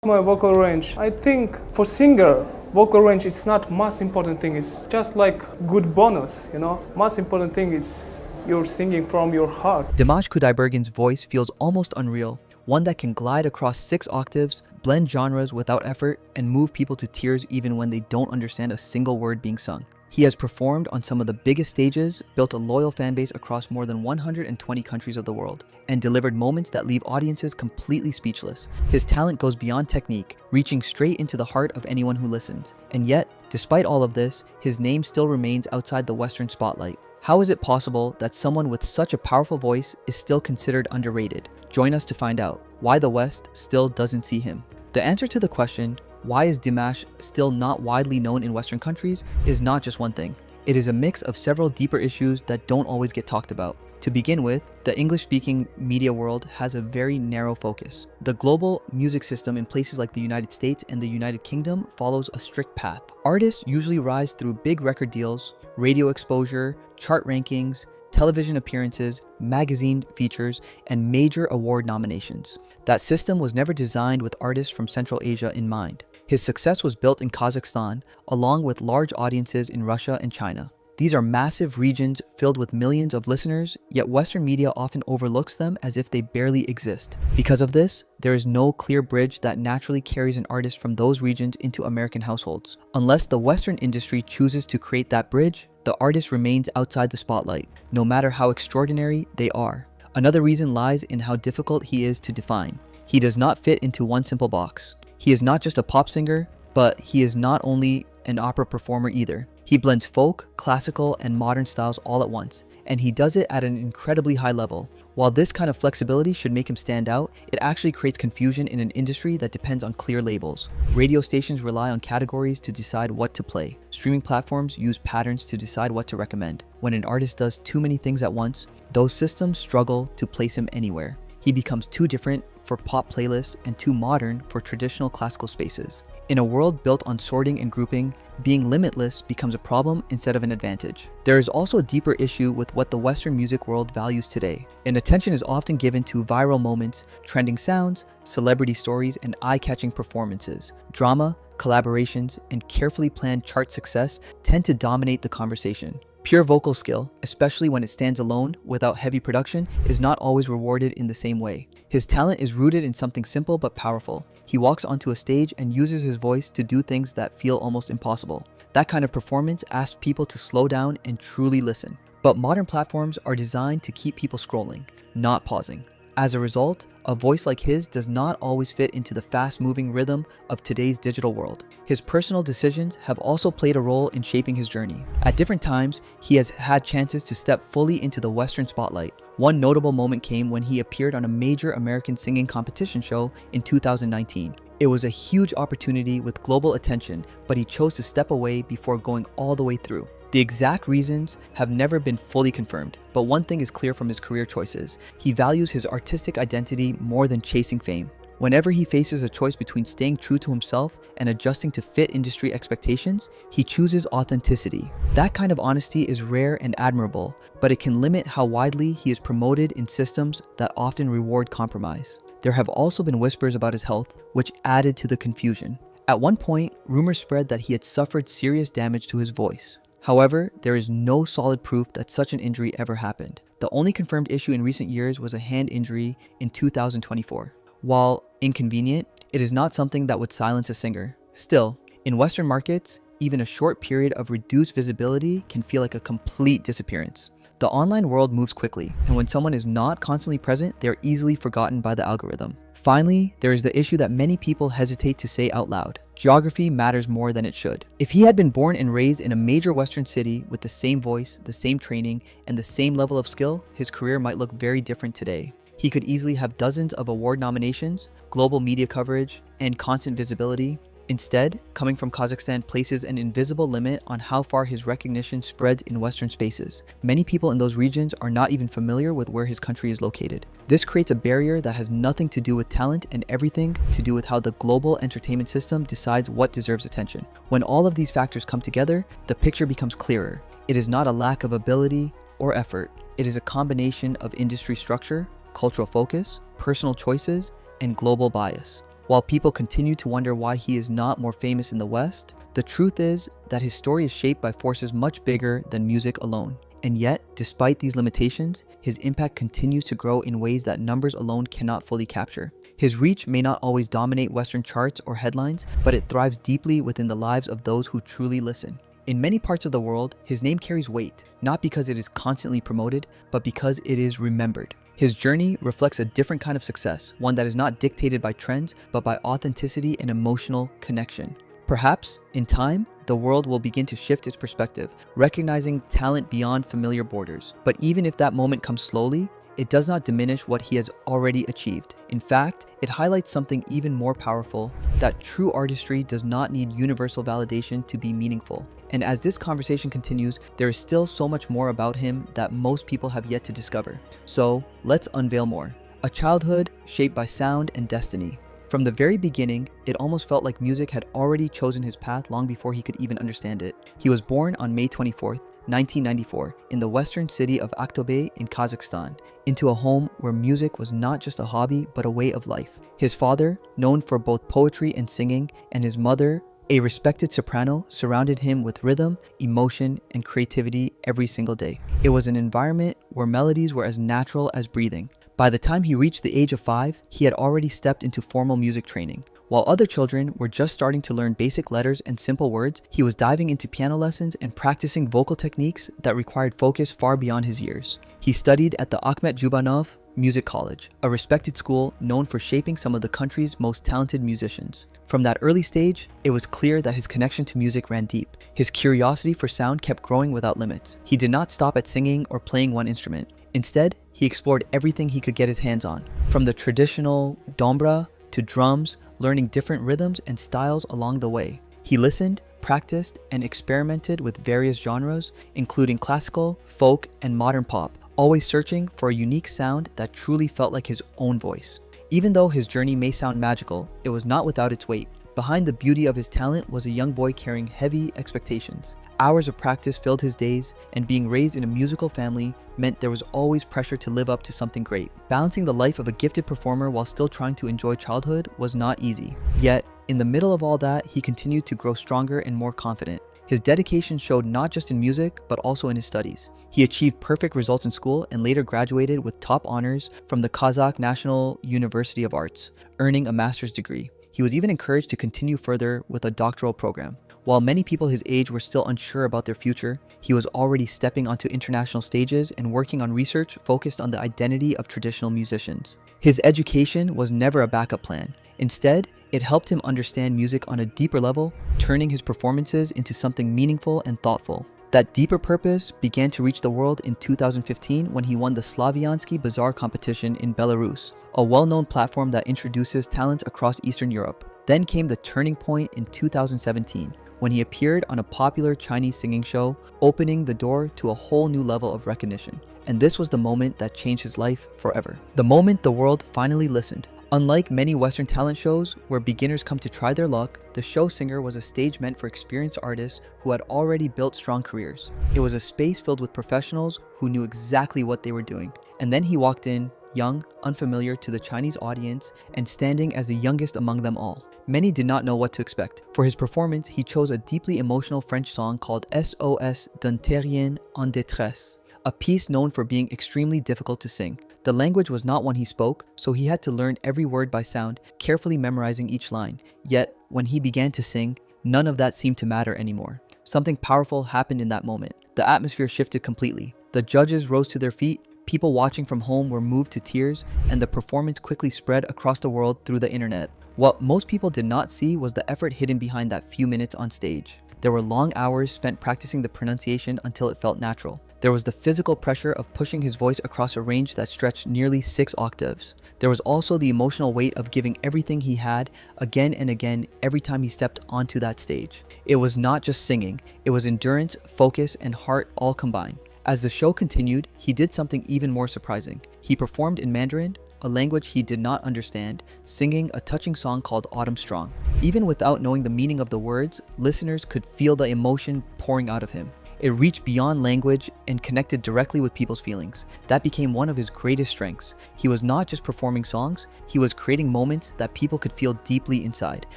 My vocal range, I think for singer, vocal range is not most important thing. It's just like good bonus, you know. Most important thing is you're singing from your heart. Dimash Kudaibergen's voice feels almost unreal, one that can glide across 6 octaves, blend genres without effort, and move people to tears even when they don't understand a single word being sung. He has performed on some of the biggest stages, built a loyal fanbase across more than 120 countries of the world, and delivered moments that leave audiences completely speechless. His talent goes beyond technique, reaching straight into the heart of anyone who listens. And yet, despite all of this, his name still remains outside the Western spotlight. How is it possible that someone with such a powerful voice is still considered underrated? Join us to find out why the West still doesn't see him. The answer to the question, why is Dimash still not widely known in Western countries, is not just one thing. It is a mix of several deeper issues that don't always get talked about. To begin with, the English-speaking media world has a very narrow focus. The global music system in places like the United States and the United Kingdom follows a strict path. Artists usually rise through big record deals, radio exposure, chart rankings, television appearances, magazine features, and major award nominations. That system was never designed with artists from Central Asia in mind. His success was built in Kazakhstan, along with large audiences in Russia and China. These are massive regions filled with millions of listeners, yet Western media often overlooks them as if they barely exist. Because of this, there is no clear bridge that naturally carries an artist from those regions into American households. Unless the Western industry chooses to create that bridge, the artist remains outside the spotlight, no matter how extraordinary they are. Another reason lies in how difficult he is to define. He does not fit into one simple box. He is not just a pop singer, but he is not only an opera performer either. He blends folk, classical, and modern styles all at once, and he does it at an incredibly high level. While this kind of flexibility should make him stand out, it actually creates confusion in an industry that depends on clear labels. Radio stations rely on categories to decide what to play. Streaming platforms use patterns to decide what to recommend. When an artist does too many things at once, those systems struggle to place him anywhere. He becomes too different for pop playlists and too modern for traditional classical spaces. In a world built on sorting and grouping, being limitless becomes a problem instead of an advantage. There is also a deeper issue with what the Western music world values today. And attention is often given to viral moments, trending sounds, celebrity stories, and eye-catching performances. Drama, collaborations, and carefully planned chart success tend to dominate the conversation. Pure vocal skill, especially when it stands alone without heavy production, is not always rewarded in the same way. His talent is rooted in something simple but powerful. He walks onto a stage and uses his voice to do things that feel almost impossible. That kind of performance asks people to slow down and truly listen. But modern platforms are designed to keep people scrolling, not pausing. As a result, a voice like his does not always fit into the fast-moving rhythm of today's digital world. His personal decisions have also played a role in shaping his journey. At different times, he has had chances to step fully into the Western spotlight. One notable moment came when he appeared on a major American singing competition show in 2019. It was a huge opportunity with global attention, but he chose to step away before going all the way through. The exact reasons have never been fully confirmed, but one thing is clear from his career choices. He values his artistic identity more than chasing fame. Whenever he faces a choice between staying true to himself and adjusting to fit industry expectations, he chooses authenticity. That kind of honesty is rare and admirable, but it can limit how widely he is promoted in systems that often reward compromise. There have also been whispers about his health, which added to the confusion. At one point, rumors spread that he had suffered serious damage to his voice. However, there is no solid proof that such an injury ever happened. The only confirmed issue in recent years was a hand injury in 2024. While inconvenient, it is not something that would silence a singer. Still, in Western markets, even a short period of reduced visibility can feel like a complete disappearance. The online world moves quickly, and when someone is not constantly present, they are easily forgotten by the algorithm. Finally, there is the issue that many people hesitate to say out loud. Geography matters more than it should. If he had been born and raised in a major Western city with the same voice, the same training, and the same level of skill, his career might look very different today. He could easily have dozens of award nominations, global media coverage, and constant visibility. Instead, coming from Kazakhstan places an invisible limit on how far his recognition spreads in Western spaces. Many people in those regions are not even familiar with where his country is located. This creates a barrier that has nothing to do with talent and everything to do with how the global entertainment system decides what deserves attention. When all of these factors come together, the picture becomes clearer. It is not a lack of ability or effort. It is a combination of industry structure, cultural focus, personal choices, and global bias. While people continue to wonder why he is not more famous in the West, the truth is that his story is shaped by forces much bigger than music alone. And yet, despite these limitations, his impact continues to grow in ways that numbers alone cannot fully capture. His reach may not always dominate Western charts or headlines, but it thrives deeply within the lives of those who truly listen. In many parts of the world, his name carries weight, not because it is constantly promoted, but because it is remembered. His journey reflects a different kind of success, one that is not dictated by trends, but by authenticity and emotional connection. Perhaps, in time, the world will begin to shift its perspective, recognizing talent beyond familiar borders. But even if that moment comes slowly, it does not diminish what he has already achieved. In fact, it highlights something even more powerful, that true artistry does not need universal validation to be meaningful. And as this conversation continues, there is still so much more about him that most people have yet to discover. So, let's unveil more. A childhood shaped by sound and destiny. From the very beginning, it almost felt like music had already chosen his path long before he could even understand it. He was born on May 24th, 1994, in the western city of Aktobe in Kazakhstan, into a home where music was not just a hobby but a way of life. His father, known for both poetry and singing, and his mother, a respected soprano, surrounded him with rhythm, emotion, and creativity every single day. It was an environment where melodies were as natural as breathing. By the time he reached the age of 5, he had already stepped into formal music training. While other children were just starting to learn basic letters and simple words, he was diving into piano lessons and practicing vocal techniques that required focus far beyond his years. He studied at the Akhmet Jubanov Music College, a respected school known for shaping some of the country's most talented musicians. From that early stage, it was clear that his connection to music ran deep. His curiosity for sound kept growing without limits. He did not stop at singing or playing one instrument. Instead, he explored everything he could get his hands on, from the traditional dombra to drums, learning different rhythms and styles along the way. He listened, practiced, and experimented with various genres, including classical, folk, and modern pop, always searching for a unique sound that truly felt like his own voice. Even though his journey may sound magical, it was not without its weight. Behind the beauty of his talent was a young boy carrying heavy expectations. Hours of practice filled his days, and being raised in a musical family meant there was always pressure to live up to something great. Balancing the life of a gifted performer while still trying to enjoy childhood was not easy. Yet, in the middle of all that, he continued to grow stronger and more confident. His dedication showed not just in music, but also in his studies. He achieved perfect results in school and later graduated with top honors from the Kazakh National University of Arts, earning a master's degree. He was even encouraged to continue further with a doctoral program. While many people his age were still unsure about their future, he was already stepping onto international stages and working on research focused on the identity of traditional musicians. His education was never a backup plan. Instead, it helped him understand music on a deeper level, turning his performances into something meaningful and thoughtful. That deeper purpose began to reach the world in 2015 when he won the Slaviansky Bazaar competition in Belarus, a well-known platform that introduces talents across Eastern Europe. Then came the turning point in 2017, when he appeared on a popular Chinese singing show, opening the door to a whole new level of recognition. And this was the moment that changed his life forever. The moment the world finally listened. Unlike many Western talent shows where beginners come to try their luck, the show singer was a stage meant for experienced artists who had already built strong careers. It was a space filled with professionals who knew exactly what they were doing. And then he walked in, young, unfamiliar to the Chinese audience, and standing as the youngest among them all. Many did not know what to expect. For his performance, he chose a deeply emotional French song called SOS d'un terrien en détresse, a piece known for being extremely difficult to sing. The language was not one he spoke, so he had to learn every word by sound, carefully memorizing each line. Yet, when he began to sing, none of that seemed to matter anymore. Something powerful happened in that moment. The atmosphere shifted completely. The judges rose to their feet, people watching from home were moved to tears, and the performance quickly spread across the world through the internet. What most people did not see was the effort hidden behind that few minutes on stage. There were long hours spent practicing the pronunciation until it felt natural. There was the physical pressure of pushing his voice across a range that stretched nearly 6 octaves. There was also the emotional weight of giving everything he had again and again every time he stepped onto that stage. It was not just singing, it was endurance, focus, and heart all combined. As the show continued, he did something even more surprising. He performed in Mandarin, a language he did not understand, singing a touching song called Autumn Strong. Even without knowing the meaning of the words, listeners could feel the emotion pouring out of him. It reached beyond language and connected directly with people's feelings. That became one of his greatest strengths. He was not just performing songs, he was creating moments that people could feel deeply inside.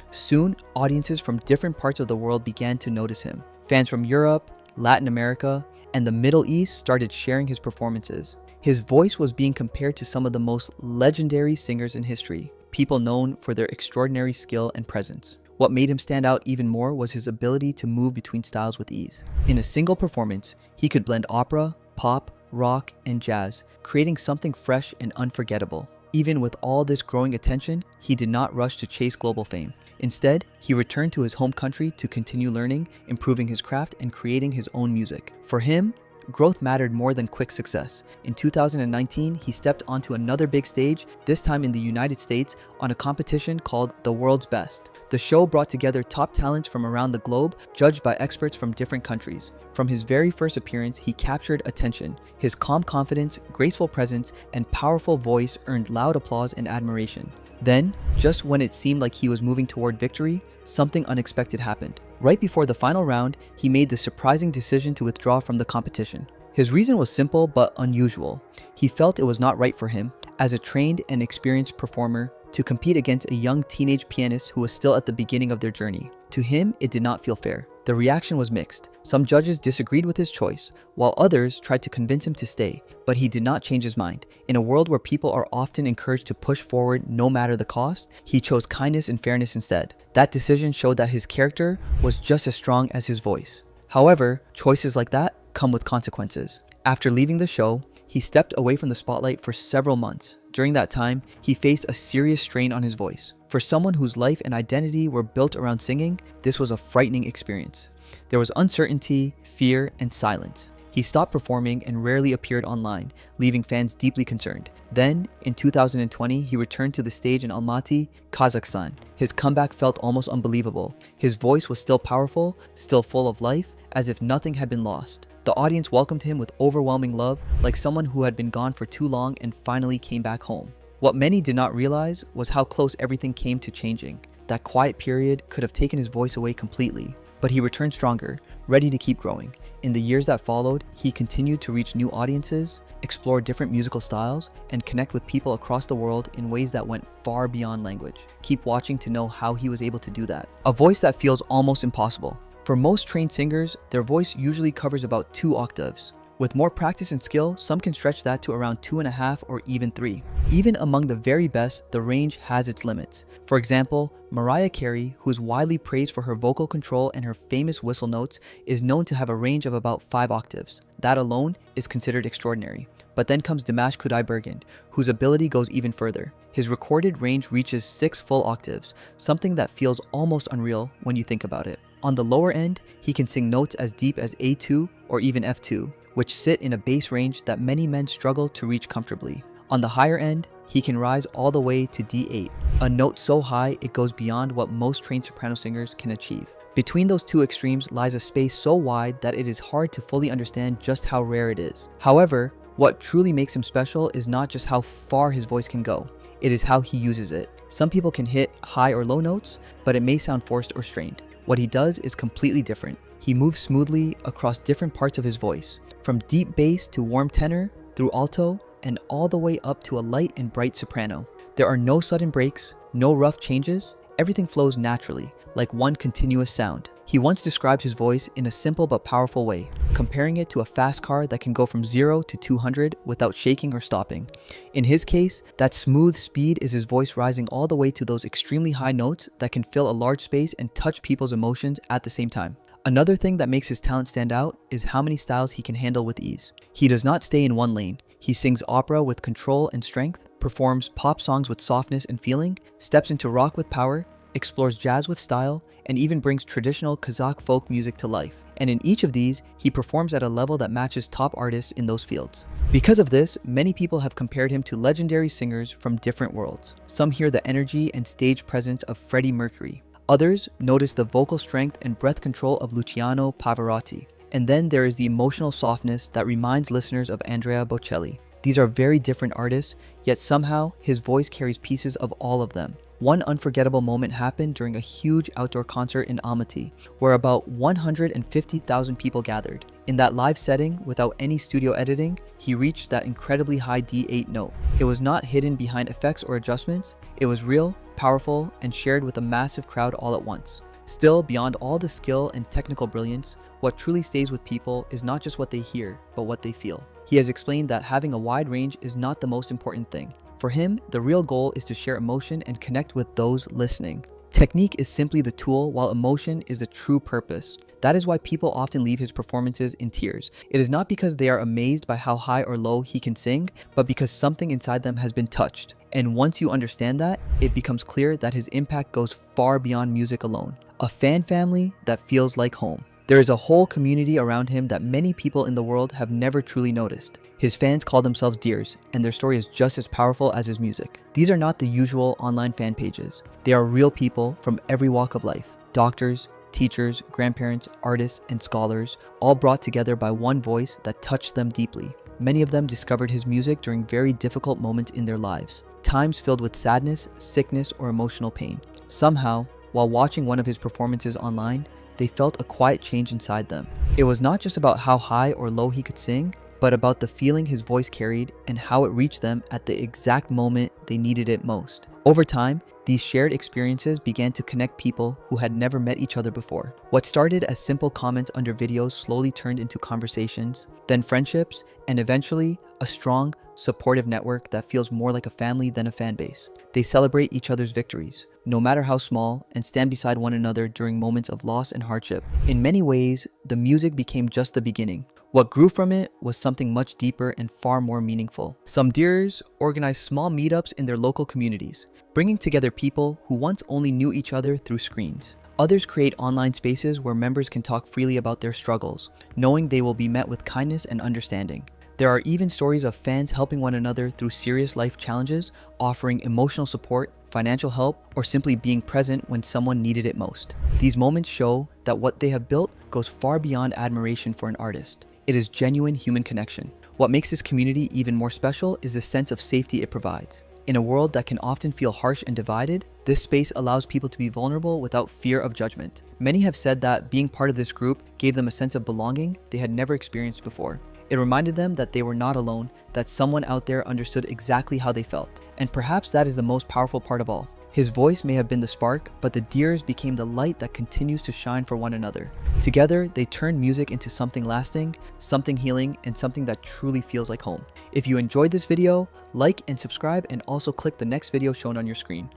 Soon, audiences from different parts of the world began to notice him. Fans from Europe, Latin America, and the Middle East started sharing his performances. His voice was being compared to some of the most legendary singers in history, people known for their extraordinary skill and presence. What made him stand out even more was his ability to move between styles with ease. In a single performance, he could blend opera, pop, rock, and jazz, creating something fresh and unforgettable. Even with all this growing attention, he did not rush to chase global fame. Instead, he returned to his home country to continue learning, improving his craft, and creating his own music. For him, growth mattered more than quick success. In 2019, he stepped onto another big stage, this time in the United States, on a competition called The World's Best. The show brought together top talents from around the globe, judged by experts from different countries. From his very first appearance, he captured attention. His calm confidence, graceful presence, and powerful voice earned loud applause and admiration. Then, just when it seemed like he was moving toward victory, something unexpected happened. Right before the final round, he made the surprising decision to withdraw from the competition. His reason was simple but unusual. He felt it was not right for him, as a trained and experienced performer, to compete against a young teenage pianist who was still at the beginning of their journey. To him, it did not feel fair. The reaction was mixed. Some judges disagreed with his choice, while others tried to convince him to stay, but he did not change his mind. In a world where people are often encouraged to push forward no matter the cost, he chose kindness and fairness instead. That decision showed that his character was just as strong as his voice. However, choices like that come with consequences. After leaving the show, he stepped away from the spotlight for several months. During that time, he faced a serious strain on his voice. For someone whose life and identity were built around singing, this was a frightening experience. There was uncertainty, fear, and silence. He stopped performing and rarely appeared online, leaving fans deeply concerned. Then, in 2020, he returned to the stage in Almaty, Kazakhstan. His comeback felt almost unbelievable. His voice was still powerful, still full of life, as if nothing had been lost. The audience welcomed him with overwhelming love, like someone who had been gone for too long and finally came back home. What many did not realize was how close everything came to changing. That quiet period could have taken his voice away completely, but he returned stronger, ready to keep growing. In the years that followed, he continued to reach new audiences, explore different musical styles, and connect with people across the world in ways that went far beyond language. Keep watching to know how he was able to do that. A voice that feels almost impossible. For most trained singers, their voice usually covers about 2 octaves. With more practice and skill, some can stretch that to around 2.5 or even 3. Even among the very best, the range has its limits. For example, Mariah Carey, who is widely praised for her vocal control and her famous whistle notes, is known to have a range of about 5 octaves. That alone is considered extraordinary. But then comes Dimash Kudaibergen, whose ability goes even further. His recorded range reaches 6 full octaves, something that feels almost unreal when you think about it. On the lower end, he can sing notes as deep as A2 or even F2, which sit in a bass range that many men struggle to reach comfortably. On the higher end, he can rise all the way to D8, a note so high it goes beyond what most trained soprano singers can achieve. Between those two extremes lies a space so wide that it is hard to fully understand just how rare it is. However, what truly makes him special is not just how far his voice can go, it is how he uses it. Some people can hit high or low notes, but it may sound forced or strained. What he does is completely different. He moves smoothly across different parts of his voice, from deep bass to warm tenor, through alto, and all the way up to a light and bright soprano. There are no sudden breaks, no rough changes. Everything flows naturally, like one continuous sound. He once described his voice in a simple but powerful way, comparing it to a fast car that can go from 0 to 200 without shaking or stopping. In his case, that smooth speed is his voice rising all the way to those extremely high notes that can fill a large space and touch people's emotions at the same time. Another thing that makes his talent stand out is how many styles he can handle with ease. He does not stay in one lane. He sings opera with control and strength, performs pop songs with softness and feeling, steps into rock with power, explores jazz with style, and even brings traditional Kazakh folk music to life. And in each of these, he performs at a level that matches top artists in those fields. Because of this, many people have compared him to legendary singers from different worlds. Some hear the energy and stage presence of Freddie Mercury. Others notice the vocal strength and breath control of Luciano Pavarotti. And then there is the emotional softness that reminds listeners of Andrea Bocelli. These are very different artists, yet somehow his voice carries pieces of all of them. One unforgettable moment happened during a huge outdoor concert in Almaty, where about 150,000 people gathered. In that live setting, without any studio editing, he reached that incredibly high D8 note. It was not hidden behind effects or adjustments, it was real, powerful, and shared with a massive crowd all at once. Still, beyond all the skill and technical brilliance, what truly stays with people is not just what they hear, but what they feel. He has explained that having a wide range is not the most important thing. For him, the real goal is to share emotion and connect with those listening. Technique is simply the tool, while emotion is the true purpose. That is why people often leave his performances in tears. It is not because they are amazed by how high or low he can sing, but because something inside them has been touched. And once you understand that, it becomes clear that his impact goes far beyond music alone. A fan family that feels like home. There is a whole community around him that many people in the world have never truly noticed. His fans call themselves Deers, and their story is just as powerful as his music. These are not the usual online fan pages. They are real people from every walk of life. Doctors, teachers, grandparents, artists, and scholars, all brought together by one voice that touched them deeply. Many of them discovered his music during very difficult moments in their lives. Times filled with sadness, sickness, or emotional pain. Somehow, while watching one of his performances online, they felt a quiet change inside them. It was not just about how high or low he could sing, but about the feeling his voice carried and how it reached them at the exact moment they needed it most. Over time, these shared experiences began to connect people who had never met each other before. What started as simple comments under videos slowly turned into conversations, then friendships, and eventually a strong, supportive network that feels more like a family than a fan base. They celebrate each other's victories, no matter how small, and stand beside one another during moments of loss and hardship. In many ways, the music became just the beginning. What grew from it was something much deeper and far more meaningful. Some Deers organized small meetups in their local communities, bringing together people who once only knew each other through screens. Others create online spaces where members can talk freely about their struggles, knowing they will be met with kindness and understanding. There are even stories of fans helping one another through serious life challenges, offering emotional support, financial help, or simply being present when someone needed it most. These moments show that what they have built goes far beyond admiration for an artist. It is genuine human connection. What makes this community even more special is the sense of safety it provides. In a world that can often feel harsh and divided, this space allows people to be vulnerable without fear of judgment. Many have said that being part of this group gave them a sense of belonging they had never experienced before. It reminded them that they were not alone, that someone out there understood exactly how they felt. And perhaps that is the most powerful part of all. His voice may have been the spark, but the Deers became the light that continues to shine for one another. Together, they turned music into something lasting, something healing, and something that truly feels like home. If you enjoyed this video, like and subscribe, and also click the next video shown on your screen.